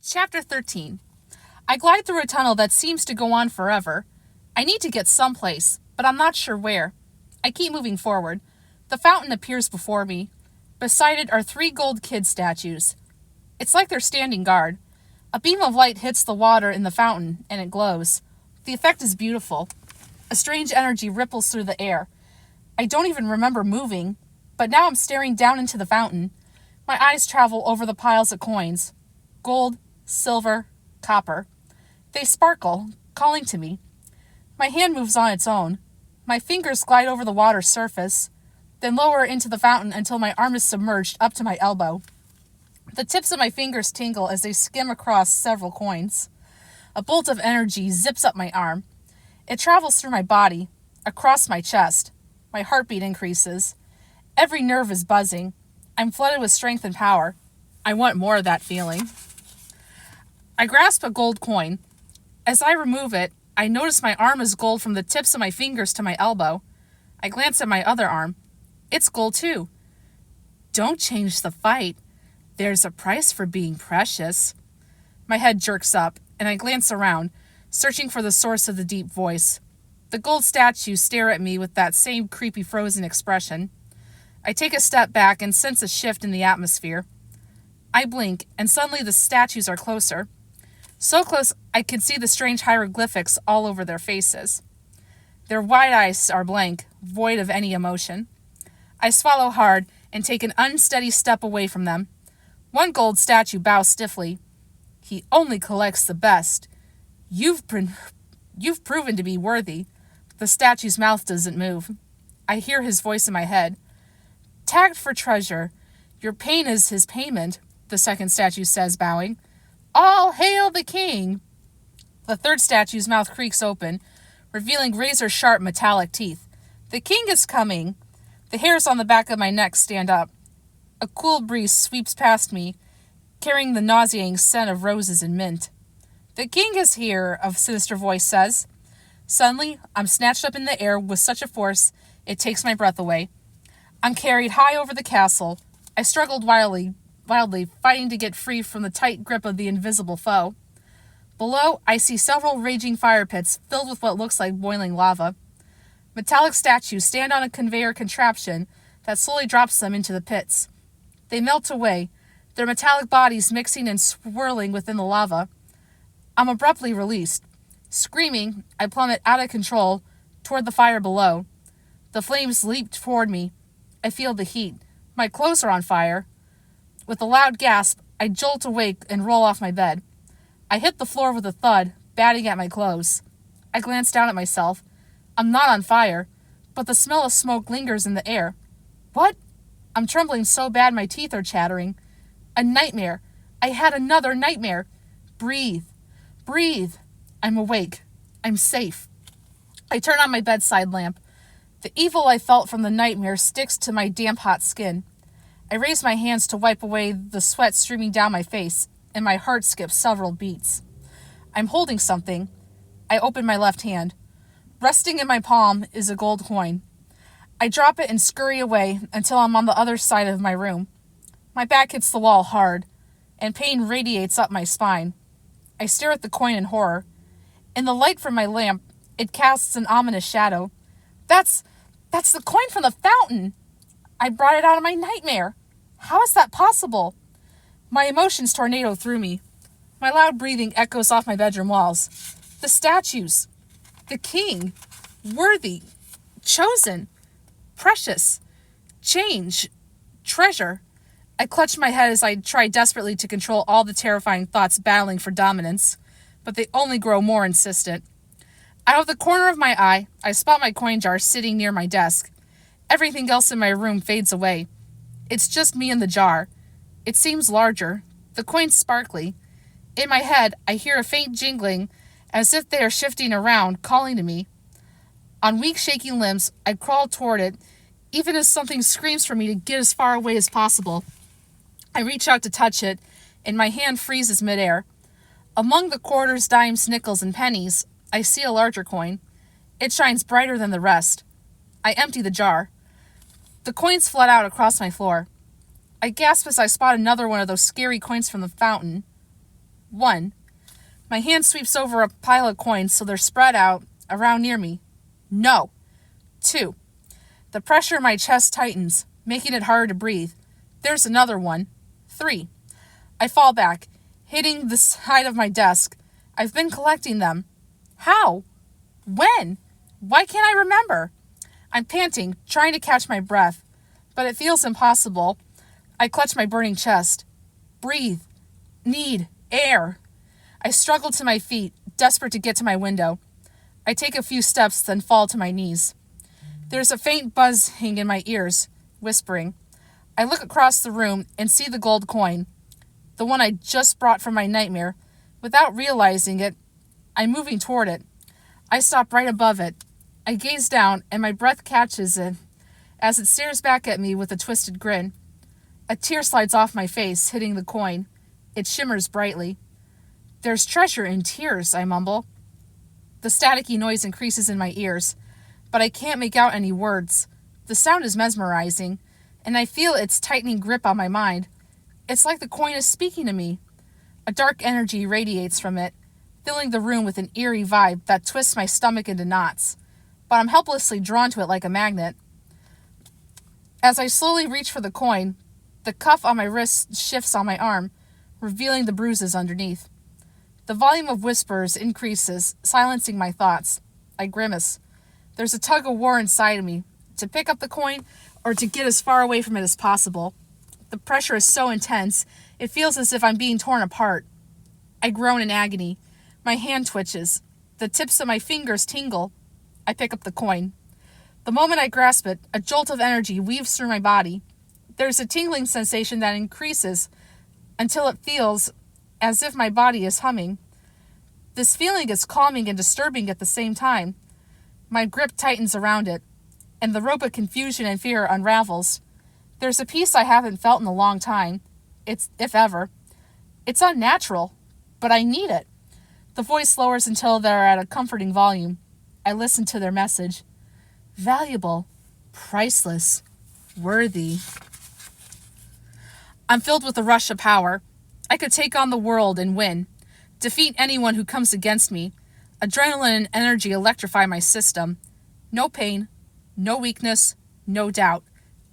Chapter 13. I glide through a tunnel that seems to go on forever. I need to get someplace, but I'm not sure where. I keep moving forward. The fountain appears before me. Beside it are 3 gold kid statues. It's like they're standing guard. A beam of light hits the water in the fountain, and it glows. The effect is beautiful. A strange energy ripples through the air. I don't even remember moving, but now I'm staring down into the fountain. My eyes travel over the piles of coins. Gold, silver, copper. They sparkle, calling to me. My hand moves on its own. My fingers glide over the water's surface, then lower into the fountain until my arm is submerged up to my elbow. The tips of my fingers tingle as they skim across several coins. A bolt of energy zips up my arm. It travels through my body, across my chest. My heartbeat increases. Every nerve is buzzing. I'm flooded with strength and power. I want more of that feeling. I grasp a gold coin. As I remove it, I notice my arm is gold from the tips of my fingers to my elbow. I glance at my other arm. It's gold too. Don't change the fight. There's a price for being precious. My head jerks up, and I glance around, searching for the source of the deep voice. The gold statues stare at me with that same creepy frozen expression. I take a step back and sense a shift in the atmosphere. I blink, and suddenly the statues are closer. So close I can see the strange hieroglyphics all over their faces. Their wide eyes are blank, void of any emotion. I swallow hard and take an unsteady step away from them. One gold statue bows stiffly. He only collects the best. You've proven to be worthy. The statue's mouth doesn't move. I hear his voice in my head. Tagged for treasure. Your pain is his payment, the second statue says, bowing. All hail the king! The third statue's mouth creaks open, revealing razor-sharp metallic teeth. The king is coming! The hairs on the back of my neck stand up. A cool breeze sweeps past me, carrying the nauseating scent of roses and mint. The king is here, a sinister voice says. Suddenly, I'm snatched up in the air with such a force, it takes my breath away. I'm carried high over the castle. I struggled wildly, fighting to get free from the tight grip of the invisible foe. Below, I see several raging fire pits filled with what looks like boiling lava. Metallic statues stand on a conveyor contraption that slowly drops them into the pits. They melt away, their metallic bodies mixing and swirling within the lava. I'm abruptly released. Screaming, I plummet out of control toward the fire below. The flames leap toward me. I feel the heat. My clothes are on fire. With a loud gasp, I jolt awake and roll off my bed. I hit the floor with a thud, batting at my clothes. I glance down at myself. I'm not on fire, but the smell of smoke lingers in the air. What? I'm trembling so bad my teeth are chattering. A nightmare. I had another nightmare. Breathe. Breathe. I'm awake. I'm safe. I turn on my bedside lamp. The evil I felt from the nightmare sticks to my damp, hot skin. I raise my hands to wipe away the sweat streaming down my face, and my heart skips several beats. I'm holding something. I open my left hand. Resting in my palm is a gold coin. I drop it and scurry away until I'm on the other side of my room. My back hits the wall hard, and pain radiates up my spine. I stare at the coin in horror. In the light from my lamp, it casts an ominous shadow. That's the coin from the fountain! I brought it out of my nightmare. How is that possible? My emotions tornado through me. My loud breathing echoes off my bedroom walls. The statues. The king. Worthy. Chosen. Precious. Change. Treasure. I clutch my head as I try desperately to control all the terrifying thoughts battling for dominance, but they only grow more insistent. Out of the corner of my eye, I spot my coin jar sitting near my desk. Everything else in my room fades away. It's just me and the jar. It seems larger. The coin's sparkly. In my head, I hear a faint jingling, as if they are shifting around, calling to me. On weak, shaking limbs, I crawl toward it, even as something screams for me to get as far away as possible. I reach out to touch it, and my hand freezes midair. Among the quarters, dimes, nickels, and pennies, I see a larger coin. It shines brighter than the rest. I empty the jar. The coins flood out across my floor. I gasp as I spot another one of those scary coins from the fountain. 1. My hand sweeps over a pile of coins so they're spread out around near me. No. 2. The pressure in my chest tightens, making it harder to breathe. There's another 1. 3. I fall back, hitting the side of my desk. I've been collecting them. How? When? Why can't I remember? I'm panting, trying to catch my breath, but it feels impossible. I clutch my burning chest. Breathe. Need air. I struggle to my feet, desperate to get to my window. I take a few steps, then fall to my knees. There's a faint buzzing in my ears, whispering. I look across the room and see the gold coin, the one I just brought from my nightmare. Without realizing it, I'm moving toward it. I stop right above it. I gaze down, and my breath catches it as it stares back at me with a twisted grin. A tear slides off my face, hitting the coin. It shimmers brightly. There's treasure in tears, I mumble. The staticky noise increases in my ears, but I can't make out any words. The sound is mesmerizing, and I feel its tightening grip on my mind. It's like the coin is speaking to me. A dark energy radiates from it, filling the room with an eerie vibe that twists my stomach into knots, but I'm helplessly drawn to it like a magnet. As I slowly reach for the coin, the cuff on my wrist shifts on my arm, revealing the bruises underneath. The volume of whispers increases, silencing my thoughts. I grimace. There's a tug of war inside of me, to pick up the coin or to get as far away from it as possible. The pressure is so intense, it feels as if I'm being torn apart. I groan in agony. My hand twitches. The tips of my fingers tingle. I pick up the coin. The moment I grasp it, a jolt of energy weaves through my body. There's a tingling sensation that increases until it feels as if my body is humming. This feeling is calming and disturbing at the same time. My grip tightens around it, and the rope of confusion and fear unravels. There's a peace I haven't felt in a long time, if ever. It's unnatural, but I need it. The voice lowers until they're at a comforting volume. I listen to their message. Valuable, priceless, worthy. I'm filled with a rush of power. I could take on the world and win. Defeat anyone who comes against me. Adrenaline and energy electrify my system. No pain, no weakness, no doubt.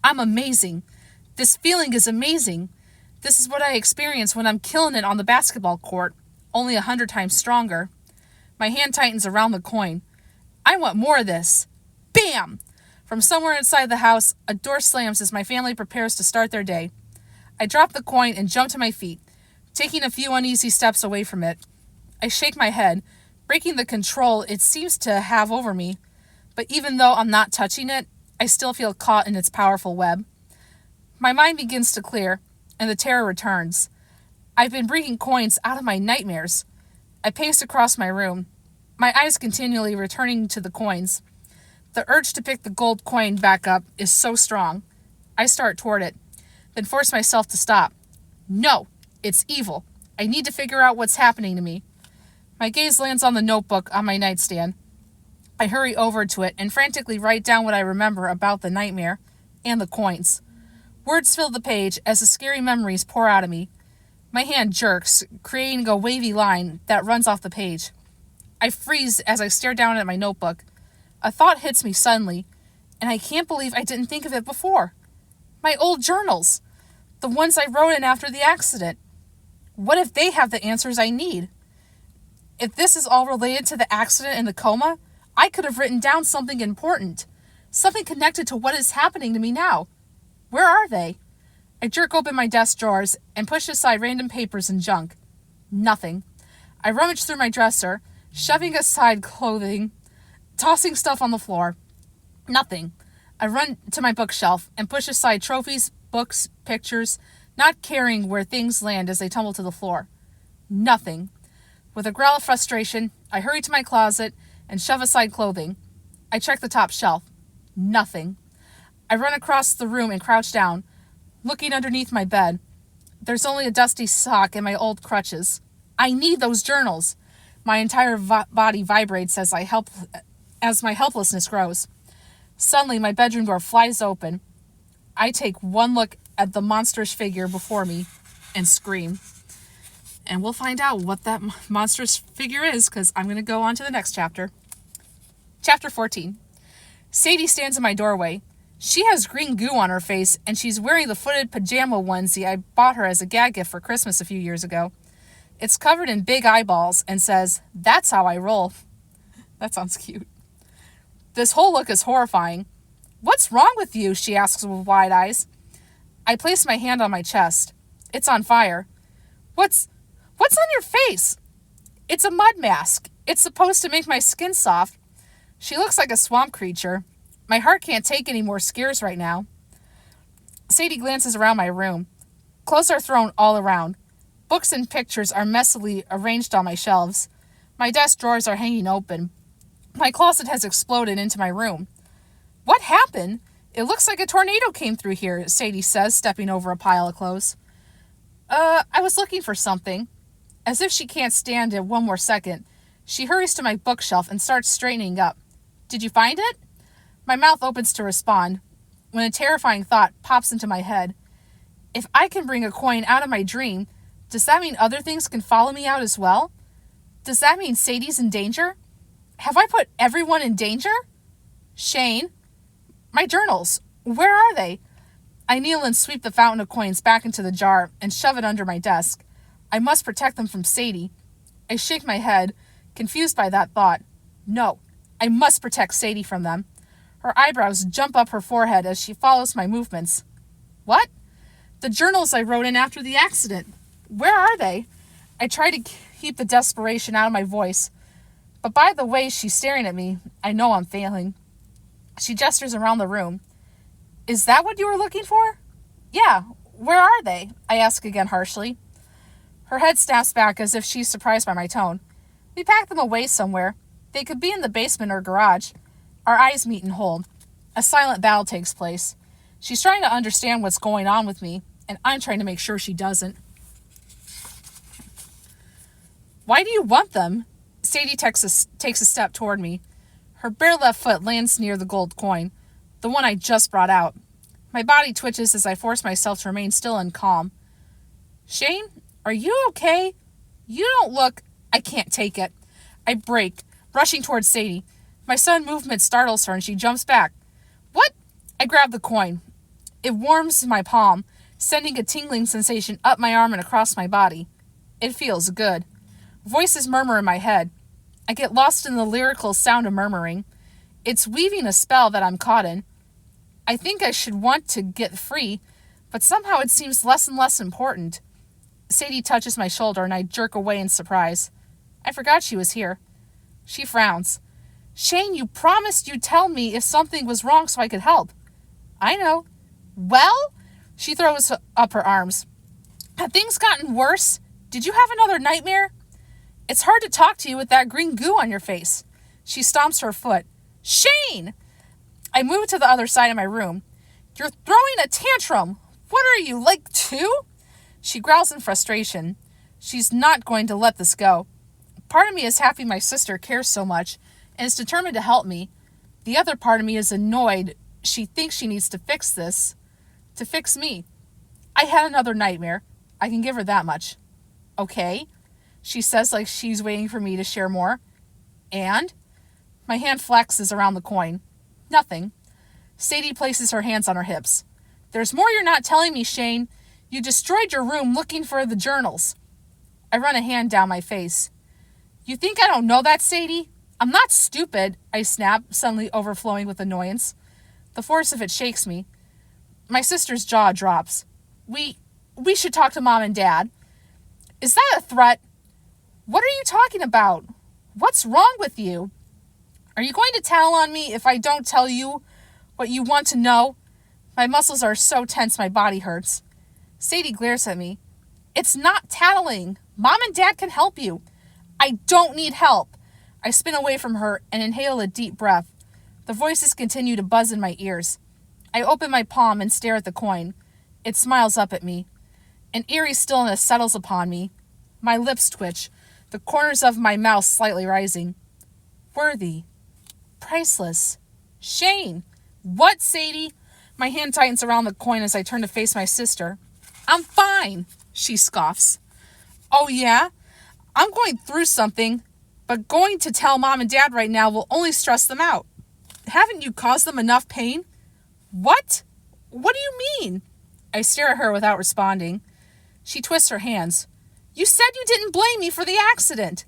I'm amazing. This feeling is amazing. This is what I experience when I'm killing it on the basketball court, only 100 times stronger. My hand tightens around the coin. I want more of this. Bam! From somewhere inside the house, a door slams as my family prepares to start their day. I drop the coin and jump to my feet, taking a few uneasy steps away from it. I shake my head, breaking the control it seems to have over me. But even though I'm not touching it, I still feel caught in its powerful web. My mind begins to clear, and the terror returns. I've been bringing coins out of my nightmares. I pace across my room, my eyes continually returning to the coins. The urge to pick the gold coin back up is so strong. I start toward it, then force myself to stop. No, it's evil. I need to figure out what's happening to me. My gaze lands on the notebook on my nightstand. I hurry over to it and frantically write down what I remember about the nightmare and the coins. Words fill the page as the scary memories pour out of me. My hand jerks, creating a wavy line that runs off the page. I freeze as I stare down at my notebook. A thought hits me suddenly, and I can't believe I didn't think of it before. My old journals, the ones I wrote in after the accident. What if they have the answers I need? If this is all related to the accident and the coma, I could have written down something important, something connected to what is happening to me now. Where are they? I jerk open my desk drawers and push aside random papers and junk. Nothing. I rummage through my dresser, shoving aside clothing, tossing stuff on the floor. Nothing. I run to my bookshelf and push aside trophies, books, pictures, not caring where things land as they tumble to the floor. Nothing. With a growl of frustration, I hurry to my closet and shove aside clothing. I check the top shelf. Nothing. I run across the room and crouch down, looking underneath my bed. There's only a dusty sock and my old crutches. I need those journals. My entire body vibrates as my helplessness grows. Suddenly, my bedroom door flies open. I take one look at the monstrous figure before me and scream. And we'll find out what that monstrous figure is, because I'm going to go on to the next chapter. Chapter 14. Sadie stands in my doorway. She has green goo on her face, and she's wearing the footed pajama onesie I bought her as a gag gift for Christmas a few years ago. It's covered in big eyeballs and says, "That's how I roll." That sounds cute. This whole look is horrifying. "What's wrong with you?" she asks with wide eyes. I place my hand on my chest. It's on fire. What's on your face?" "It's a mud mask. It's supposed to make my skin soft." She looks like a swamp creature. My heart can't take any more scares right now. Sadie glances around my room. Clothes are thrown all around. Books and pictures are messily arranged on my shelves. My desk drawers are hanging open. My closet has exploded into my room. "What happened? It looks like a tornado came through here," Sadie says, stepping over a pile of clothes. I was looking for something." As if she can't stand it one more second, she hurries to my bookshelf and starts straightening up. "Did you find it?" My mouth opens to respond, when a terrifying thought pops into my head. If I can bring a coin out of my dream, does that mean other things can follow me out as well? Does that mean Sadie's in danger? Have I put everyone in danger? Shane? My journals. Where are they? I kneel and sweep the fountain of coins back into the jar and shove it under my desk. I must protect them from Sadie. I shake my head, confused by that thought. No, I must protect Sadie from them. Her eyebrows jump up her forehead as she follows my movements. What? The journals I wrote in after the accident. Where are they? I try to keep the desperation out of my voice, but by the way she's staring at me, I know I'm failing. She gestures around the room. Is that what you were looking for? Yeah, where are they? I ask again harshly. Her head snaps back as if she's surprised by my tone. We packed them away somewhere. They could be in the basement or garage. Our eyes meet and hold. A silent battle takes place. She's trying to understand what's going on with me, and I'm trying to make sure she doesn't. Why do you want them? Sadie takes a step toward me. Her bare left foot lands near the gold coin, the one I just brought out. My body twitches as I force myself to remain still and calm. Shane, are you okay? You don't look... I can't take it. I break, rushing towards Sadie. My sudden movement startles her and she jumps back. What? I grab the coin. It warms my palm, sending a tingling sensation up my arm and across my body. It feels good. Voices murmur in my head. I get lost in the lyrical sound of murmuring. It's weaving a spell that I'm caught in. I think I should want to get free, but somehow it seems less and less important. Sadie touches my shoulder and I jerk away in surprise. I forgot she was here. She frowns. Shane, you promised you'd tell me if something was wrong so I could help. I know. Well? She throws up her arms. Have things gotten worse? Did you have another nightmare? It's hard to talk to you with that green goo on your face. She stomps her foot. Shane! I move to the other side of my room. You're throwing a tantrum. What are you, like 2? She growls in frustration. She's not going to let this go. Part of me is happy my sister cares so much and is determined to help me. The other part of me is annoyed. She thinks she needs to fix this. To fix me. I had another nightmare. I can give her that much. Okay, she says like she's waiting for me to share more. And? My hand flexes around the coin. Nothing. Sadie places her hands on her hips. There's more you're not telling me, Shane. You destroyed your room looking for the journals. I run a hand down my face. You think I don't know that, Sadie? I'm not stupid, I snap, suddenly overflowing with annoyance. The force of it shakes me. My sister's jaw drops. We should talk to Mom and Dad. Is that a threat? What are you talking about? What's wrong with you? Are you going to tell on me if I don't tell you what you want to know? My muscles are so tense my body hurts. Sadie glares at me. It's not tattling. Mom and Dad can help you. I don't need help. I spin away from her and inhale a deep breath. The voices continue to buzz in my ears. I open my palm and stare at the coin. It smiles up at me. An eerie stillness settles upon me. My lips twitch, the corners of my mouth slightly rising. Worthy. Priceless. Shane. What, Sadie? My hand tightens around the coin as I turn to face my sister. I'm fine, she scoffs. Oh, yeah? I'm going through something, but going to tell Mom and Dad right now will only stress them out. Haven't you caused them enough pain? What? What do you mean? I stare at her without responding. She twists her hands. You said you didn't blame me for the accident.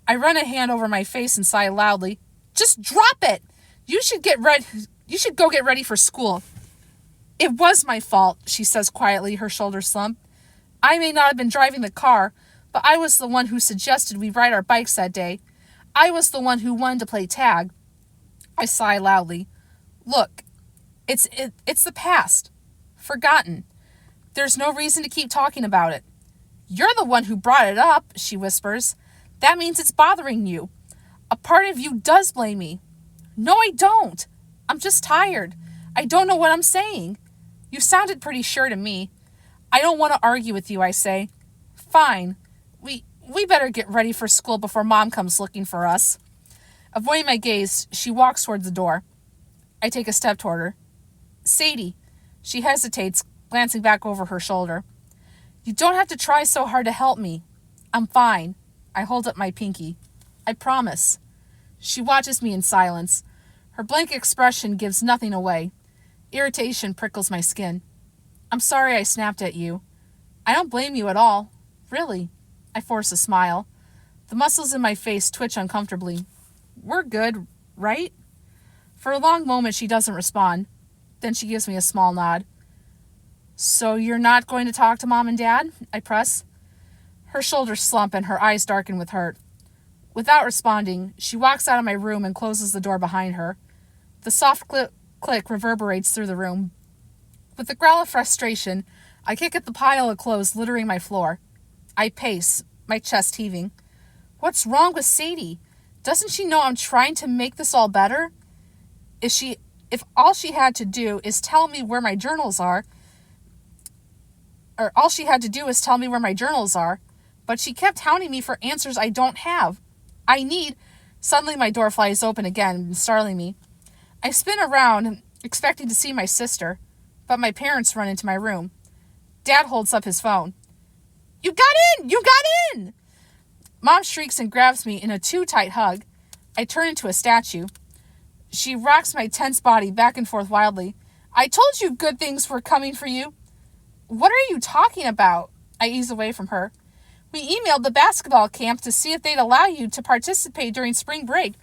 I run a hand over my face and sigh loudly. Just drop it. You should go get ready for school. It was my fault, she says quietly, her shoulders slump. I may not have been driving the car, but I was the one who suggested we ride our bikes that day. I was the one who wanted to play tag. I sigh loudly. Look, it's the past. Forgotten. There's no reason to keep talking about it. You're the one who brought it up, she whispers. That means it's bothering you. A part of you does blame me. No, I don't. I'm just tired. I don't know what I'm saying. You sounded pretty sure to me. I don't want to argue with you, I say. Fine. We better get ready for school before Mom comes looking for us. Avoiding my gaze, she walks towards the door. I take a step toward her. Sadie. She hesitates, glancing back over her shoulder. You don't have to try so hard to help me. I'm fine. I hold up my pinky. I promise. She watches me in silence. Her blank expression gives nothing away. Irritation prickles my skin. I'm sorry I snapped at you. I don't blame you at all. Really. I force a smile. The muscles in my face twitch uncomfortably. We're good, right? For a long moment she doesn't respond. Then she gives me a small nod. So you're not going to talk to Mom and Dad? I press. Her shoulders slump and her eyes darken with hurt. Without responding, she walks out of my room and closes the door behind her. The soft click reverberates through the room. With a growl of frustration, I kick at the pile of clothes littering my floor. I pace, my chest heaving. What's wrong with Sadie? Doesn't she know I'm trying to make this all better? If all she had to do is tell me where my journals are, but she kept hounding me for answers I don't have. Suddenly my door flies open again, startling me. I spin around, expecting to see my sister, but my parents run into my room. Dad holds up his phone. You got in! You got in! Mom shrieks and grabs me in a too tight hug. I turn into a statue. She rocks my tense body back and forth wildly. I told you good things were coming for you. What are you talking about? I ease away from her. We emailed the basketball camp to see if they'd allow you to participate during spring break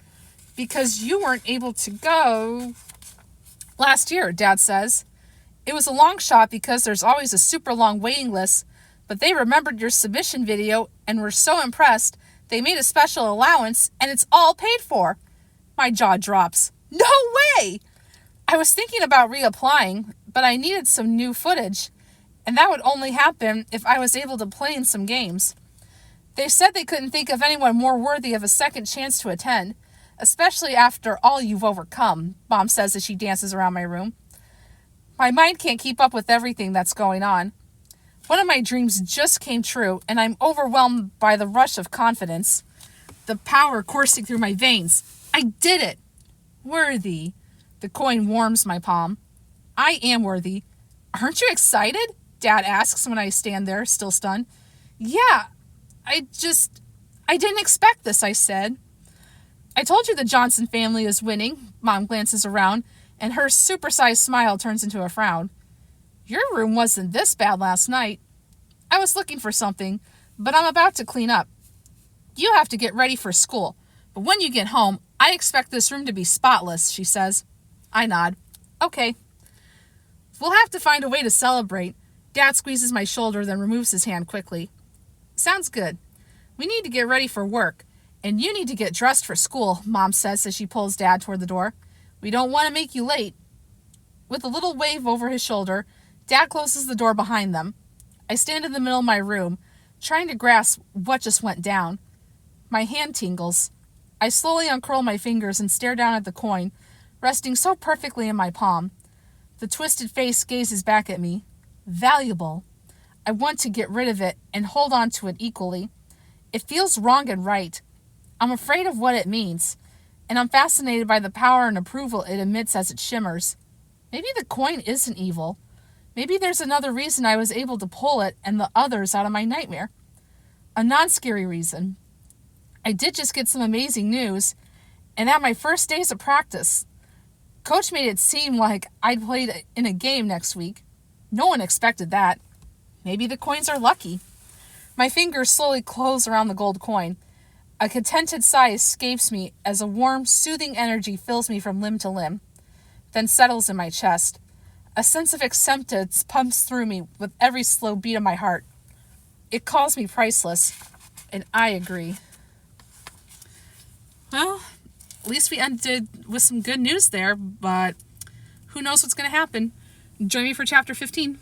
because you weren't able to go last year, Dad says. It was a long shot because there's always a super long waiting list, but they remembered your submission video and were so impressed they made a special allowance and it's all paid for. My jaw drops. No way! I was thinking about reapplying, but I needed some new footage, and that would only happen if I was able to play in some games. They said they couldn't think of anyone more worthy of a second chance to attend, especially after all you've overcome, Mom says as she dances around my room. My mind can't keep up with everything that's going on. One of my dreams just came true, and I'm overwhelmed by the rush of confidence, the power coursing through my veins. I did it! Worthy. The coin warms my palm. I am worthy. Aren't you excited? Dad asks when I stand there, still stunned. Yeah, I didn't expect this, I said. I told you the Johnson family is winning. Mom glances around, and her supersized smile turns into a frown. Your room wasn't this bad last night. I was looking for something, but I'm about to clean up. You have to get ready for school, but when you get home, I expect this room to be spotless, she says. I nod. Okay. We'll have to find a way to celebrate. Dad squeezes my shoulder, then removes his hand quickly. Sounds good. We need to get ready for work, and you need to get dressed for school, Mom says as she pulls Dad toward the door. We don't want to make you late. With a little wave over his shoulder, Dad closes the door behind them. I stand in the middle of my room, trying to grasp what just went down. My hand tingles. I slowly uncurl my fingers and stare down at the coin, resting so perfectly in my palm. The twisted face gazes back at me. Valuable. I want to get rid of it and hold on to it equally. It feels wrong and right. I'm afraid of what it means, and I'm fascinated by the power and approval it emits as it shimmers. Maybe the coin isn't evil. Maybe there's another reason I was able to pull it and the others out of my nightmare. A non-scary reason. I did just get some amazing news, and at my first days of practice, Coach made it seem like I'd played in a game next week. No one expected that. Maybe the coins are lucky. My fingers slowly close around the gold coin. A contented sigh escapes me as a warm, soothing energy fills me from limb to limb, then settles in my chest. A sense of acceptance pumps through me with every slow beat of my heart. It calls me priceless, and I agree. Well, at least we ended with some good news there, but who knows what's going to happen. Join me for chapter 15.